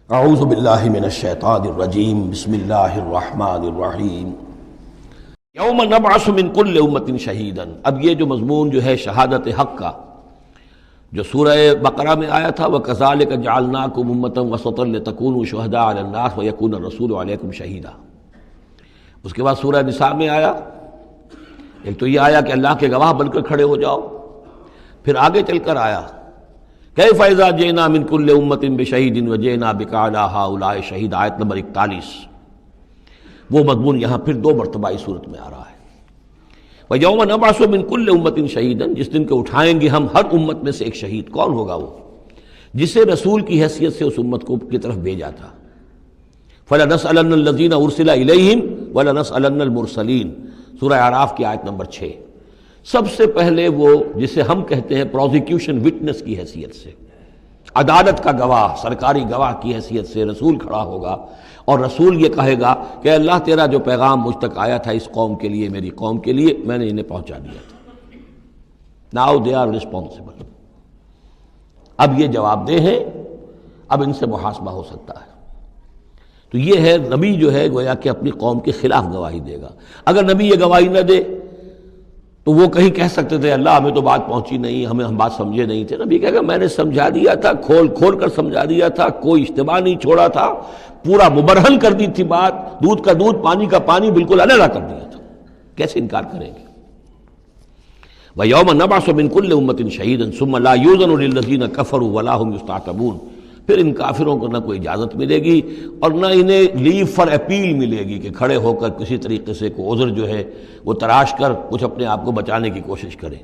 اعوذ باللہ من الشیطان الرجیم بسم اللہ الرحمن الرحیم یوم نبعث من کل امت شہیدا۔ اب یہ جو مضمون جو ہے شہادت حق کا جو سورہ بقرہ میں آیا تھا، وَكَذَلِكَ جَعَلْنَاكُمْ أُمَّةً وَسَطًا لِتَكُونُوا شُهَدَاءَ عَلَى النَّاسِ وَيَكُونَ الرَّسُولُ عَلَيْكُمْ شَهِيدًا۔ اس کے بعد سورہ نساء میں آیا، ایک تو یہ آیا کہ اللہ کے گواہ بن کر کھڑے ہو جاؤ، پھر آگے چل کر آیا کیف اذا جئنا من کل امۃ بشہید وجئنا بک علی ہؤلاء شہید، آیت نمبر 41۔ وہ مضمون یہاں پھر دو مرتبہ اس صورت میں آ رہا ہے۔ وَيَوْمَ نَبْعَثُ مِن كُلِّ أُمَّةٍ شَهِيدًا، جس دن کے اٹھائیں گے ہم ہر امت میں سے ایک شہید۔ کون ہوگا وہ؟ جسے رسول کی حیثیت سے اس امت کو کی طرف بھیجا تھا۔ فَلَنَسْأَلَنَّ الَّذِينَ أُرْسِلَ إِلَيْهِمْ وَلَنَسْأَلَنَّ الْمُرْسَلِينَ، سورہ اعراف کی آیت نمبر 6۔ سب سے پہلے وہ جسے ہم کہتے ہیں پروزیکیوشن وٹنس کی حیثیت سے، عدالت کا گواہ، سرکاری گواہ کی حیثیت سے رسول کھڑا ہوگا، اور رسول یہ کہے گا کہ اللہ تیرا جو پیغام مجھ تک آیا تھا اس قوم کے لیے، میری قوم کے لیے، میں نے انہیں پہنچا دیا تھا۔ Now they are responsible. اب یہ جواب دہ ہیں، اب ان سے محاسبہ ہو سکتا ہے۔ تو یہ ہے نبی جو ہے گویا کہ اپنی قوم کے خلاف گواہی دے گا۔ اگر نبی یہ گواہی نہ دے تو وہ کہیں کہہ سکتے تھے اللہ ہمیں تو بات پہنچی نہیں، ہم بات سمجھے نہیں تھے۔ نبی کہے گا میں نے سمجھا دیا تھا، کھول کھول کر سمجھا دیا تھا، کوئی اشتباہ نہیں چھوڑا تھا، پورا مبرہن کر دی تھی بات، دودھ کا دودھ پانی کا پانی بالکل علیحدہ کر دیا تھا۔ کیسے انکار کریں گے؟ وَيَوْمَ نَبْعَثُ مِن كُلِّ أُمَّةٍ شَهِيدًا ثُمَّ لَا يُؤْذَنُ لِلَّذِينَ كَفَرُوا وَلَا هُمْ يُسْتَعْتَبُونَ۔ پھر ان کافروں کو نہ کوئی اجازت ملے گی اور نہ انہیں لیو فار اپیل ملے گی کہ کھڑے ہو کر کسی طریقے سے کوئی عذر جو ہے وہ تراش کر کچھ اپنے آپ کو بچانے کی کوشش کریں۔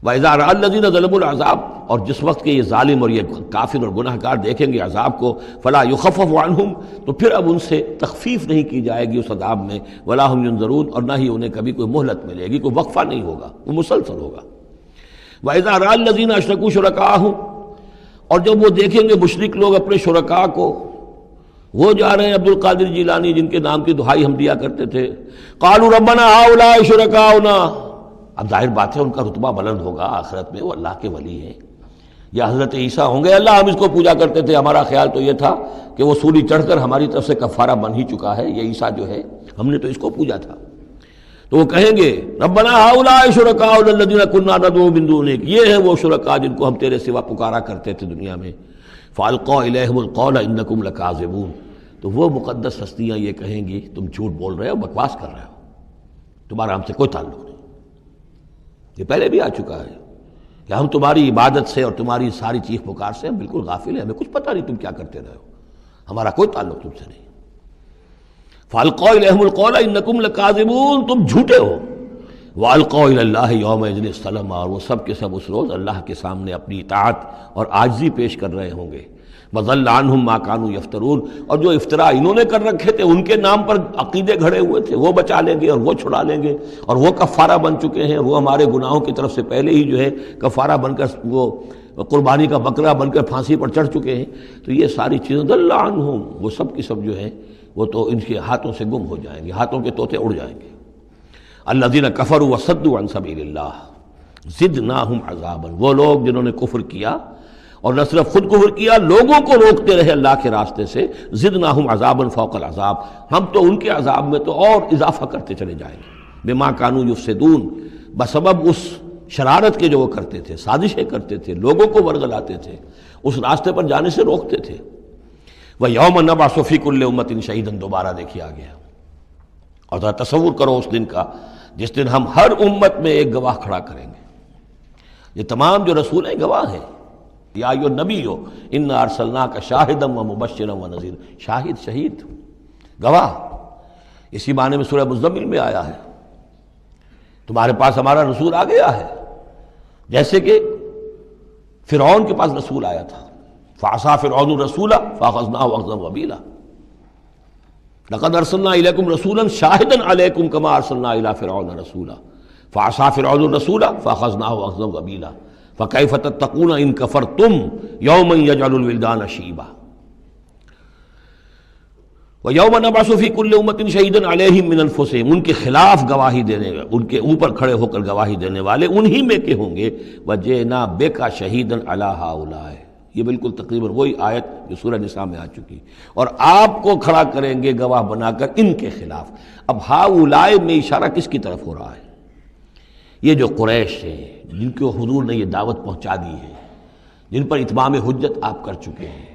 وَإِذَا رَأَى الَّذِينَ ظَلَمُوا الْعَذَابَ، اور جس وقت کہ یہ ظالم اور یہ کافر اور گناہ گار دیکھیں گے عذاب کو، فَلَا يُخَفَّفُ عَنْهُمْ، تو پھر اب ان سے تخفیف نہیں کی جائے گی اس عذاب میں، وَلَا هُمْ يُنظَرُونَ، اور نہ ہی انہیں کبھی کوئی مہلت ملے گی، کوئی وقفہ نہیں ہوگا، وہ مسلسل ہوگا۔ وَإِذَا رَأَى الَّذِينَ أَشْرَكُوا شُرَكَاءَهُمْ، اور جب وہ دیکھیں گے مشرک لوگ اپنے شرکاء کو، وہ جا رہے ہیں عبد القادر جیلانی جن کے نام کی دہائی ہم دیا کرتے تھے، قالوا ربنا هؤلاء شركاؤنا، اب ظاہر بات ہے ان کا رتبہ بلند ہوگا آخرت میں، وہ اللہ کے ولی ہیں، یا حضرت عیسیٰ ہوں گے اللہ ہم اس کو پوجا کرتے تھے، ہمارا خیال تو یہ تھا کہ وہ سولی چڑھ کر ہماری طرف سے کفارہ بن ہی چکا ہے، یہ عیسیٰ جو ہے ہم نے تو اس کو پوجا تھا۔ تو وہ کہیں گے ربنا هؤلاء شركاؤنا الذين كنا ندعو من دونك، یہ ہیں وہ شرکاء جن کو ہم تیرے سوا پکارا کرتے تھے دنیا میں۔ فالقوا اليهم القول انكم لكاذبون، تو وہ مقدس ہستیاں یہ کہیں گی تم جھوٹ بول رہے ہو، بکواس کر رہے ہو، تمہارا ہم سے کوئی تعلق نہیں۔ یہ پہلے بھی آ چکا ہے کہ ہم تمہاری عبادت سے اور تمہاری ساری چیخ پکار سے ہم بالکل غافل ہیں، ہمیں کچھ پتہ نہیں تم کیا کرتے رہے ہو، ہمارا کوئی تعلق تم سے نہیں۔ فَأَلْقَوْا إِلَيْهِمُ الْقَوْلَ إِنَّكُمْ لَكَاذِبُونَ، تم جھوٹے ہو۔ وَأَلْقَوْا إِلَى اللَّهِ يَوْمَئِذٍ السَّلَامَ، اور وہ سب کے سب اس روز اللہ کے سامنے اپنی اطاعت اور عاجزی پیش کر رہے ہوں گے۔ وَضَلَّ عَنْهُمْ مَا كَانُوا يَفْتَرُونَ، اور جو افطرا انہوں نے کر رکھے تھے، ان کے نام پر عقیدے گھڑے ہوئے تھے، وہ بچا لیں گے اور وہ چھڑا لیں گے، اور وہ کفارہ بن چکے ہیں، وہ ہمارے گناہوں کی طرف سے پہلے ہی جو ہے کفارہ بن کر وہ قربانی کا بکرا بن کر پھانسی پر چڑھ چکے ہیں۔ تو یہ ساری چیزیں ضل عنہم، وہ سب کی سب جو ہیں وہ تو ان کے ہاتھوں سے گم ہو جائیں گے، ہاتھوں کے طوطے اڑ جائیں گے۔ الذین کفروا وصدوا عن سبیل اللہ زدناہم عذابا، وہ لوگ جنہوں نے کفر کیا اور نہ صرف خود کفر کیا، لوگوں کو روکتے رہے اللہ کے راستے سے، زدناہم عذابا فوق العذاب، ہم تو ان کے عذاب میں تو اور اضافہ کرتے چلے جائیں گے۔ بما کانوا یفسدون، بسبب اس شرارت کے جو وہ کرتے تھے، سازشیں کرتے تھے، لوگوں کو ورگلاتے تھے، اس راستے پر جانے سے روکتے تھے۔ وَيَوْمَ نَبْعَثُ فِي كُلِّ أُمَّةٍ شَهِيدًا، دوبارہ دیکھیے آ گیا، اور ذرا تصور کرو اس دن کا جس دن ہم ہر امت میں ایک گواہ کھڑا کریں گے۔ یہ تمام جو رسول ہیں گواہ ہیں۔ یا ایھا النبی انا ارسلناک شاہدا ومبشرا ونذیرا، شاہد شہید گواہ، اسی معنی میں سورہ مزمل میں آیا ہے، تمہارے پاس ہمارا رسول آ گیا ہے، جیسے کہ فرعون کے پاس رسول آیا تھا، فعصى فرعون الرسول فاخذناه اخذا وبیلا، لقد ارسلنا الیکم رسولا شاہدا علیکم کما ارسلنا الی فرعون رسولا فعصى فرعون الرسول فاخذناه اخذا وبیلا فکیف تتقون ان کفرتم یوما یجعل الولدان شیبا۔ وَيَوْمَ نَبْعَثُ فِي كُلِّ أُمَّةٍ شَهِيدًا عَلَيْهِمْ مِنْ أَنفُسِهِمْ، ان کے خلاف گواہی دینے، ان کے اوپر کھڑے ہو کر گواہی دینے والے انہی میں کے ہوں گے۔ وَجِئْنَا بِكَ شَهِيدًا عَلَىٰ هَٰؤُلَاءِ، یہ بالکل تقریباً وہی آیت جو سورہ نساء میں آ چکی، اور آپ کو کھڑا کریں گے گواہ بنا کر ان کے خلاف۔ اب ہؤلاء میں اشارہ کس کی طرف ہو رہا ہے؟ یہ جو قریش ہیں جن کو حضور نے یہ دعوت پہنچا دی ہے، جن پر اتمام حجت آپ کر چکے ہیں،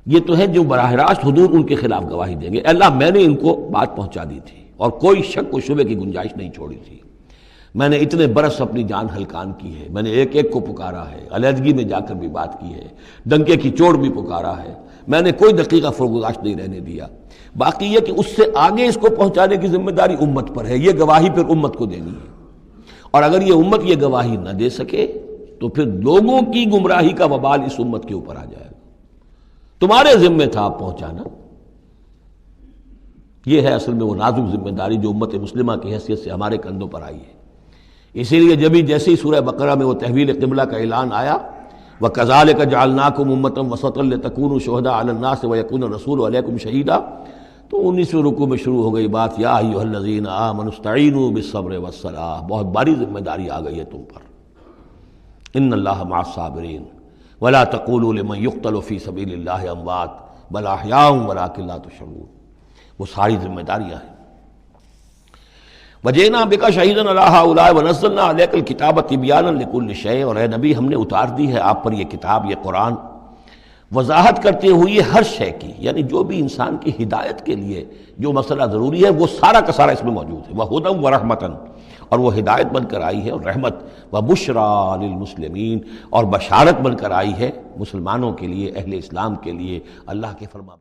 یہ تو ہے جو براہ راست حضور ان کے خلاف گواہی دیں گے، اللہ میں نے ان کو بات پہنچا دی تھی اور کوئی شک و شبے کی گنجائش نہیں چھوڑی تھی، میں نے اتنے برس اپنی جان ہلکان کی ہے، میں نے ایک ایک کو پکارا ہے، علیحدگی میں جا کر بھی بات کی ہے، ڈنکے کی چوٹ بھی پکارا ہے، میں نے کوئی دقیقہ فرگزاشت نہیں رہنے دیا۔ باقی یہ کہ اس سے آگے اس کو پہنچانے کی ذمہ داری امت پر ہے، یہ گواہی پھر امت کو دینی ہے، اور اگر یہ امت یہ گواہی نہ دے سکے تو پھر لوگوں کی گمراہی کا وبال اس امت کے اوپر آ جائے گا۔ تمہارے ذمہ تھا آپ پہنچانا۔ یہ ہے اصل میں وہ نازک ذمہ داری جو امت مسلمہ کی حیثیت سے ہمارے کندھوں پر آئی ہے۔ اسی لیے جیسے ہی سورہ بقرہ میں وہ تحویل قبلہ کا اعلان آیا، وَكَذَلِكَ جَعَلْنَاكُمْ أُمَّةً وَسَطًا لِتَكُونُوا شُهَدَاءَ عَلَى النَّاسِ وَيَكُونَ الرَّسُولُ عَلَيْكُمْ شَهِيدًا، تو 19ویں رکوع میں شروع ہو گئی بات، یا ایھا الذین آمنوا استعینوا بالصبر والصلاۃ، بہت بڑی ذمہ داری آ گئی ہے تم پر۔ ان اللہ مع الصابرین ولا تقولوا لمن يقتل في سبيل الله اموات بل احیاء ولكن لا تشعرون، وہ ساری ذمہ داریاں ہیں۔ وجئنا بک شہیدا علی ہؤلاء ونزلنا علیک الکتاب تبیانا لکل شیء، اور اے نبی ہم نے اتار دی ہے آپ پر یہ کتاب، یہ قرآن، وضاحت کرتے ہوئے ہر شے کی، یعنی جو بھی انسان کی ہدایت کے لیے جو مسئلہ ضروری ہے وہ سارا کا سارا اس میں موجود ہے۔ وہدی ورحمۃ، اور وہ ہدایت بن کر آئی ہے اور رحمت، وبشریٰ للمسلمین، اور بشارت بن کر آئی ہے مسلمانوں کے لیے، اہل اسلام کے لیے، اللہ کے فرما